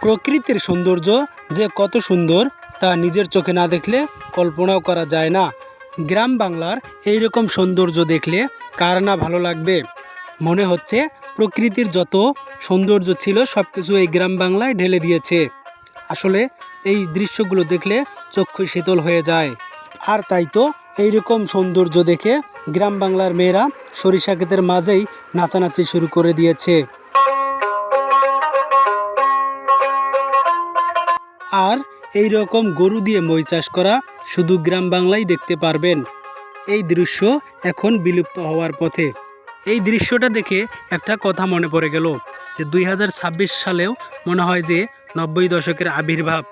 প্রকৃতির সৌন্দর্য যে কত সুন্দর তা নিজের চোখে না দেখলে কল্পনাও করা যায় না। গ্রাম বাংলার এইরকম সৌন্দর্য দেখলে কার না ভালো লাগবে। মনে হচ্ছে প্রকৃতির যত সৌন্দর্য ছিল সব কিছু এই গ্রাম বাংলায় ঢেলে দিয়েছে। আসলে এই দৃশ্যগুলো দেখলে চক্ষু শীতল হয়ে যায়। আর তাই তো এইরকম সৌন্দর্য দেখে গ্রাম বাংলার মেয়েরা সরিষা ক্ষেতের মাঝেই নাচানাচি শুরু করে দিয়েছে। আর এই রকম গরু দিয়ে মই চাষ করা শুধু গ্রাম বাংলায় দেখতে পারবেন। এই দৃশ্য এখন বিলুপ্ত হওয়ার পথে। এই দৃশ্যটা দেখে একটা কথা মনে পড়ে গেল যে 2026 সালেও মনে হয় যে 90 দশকের আবির্ভাব।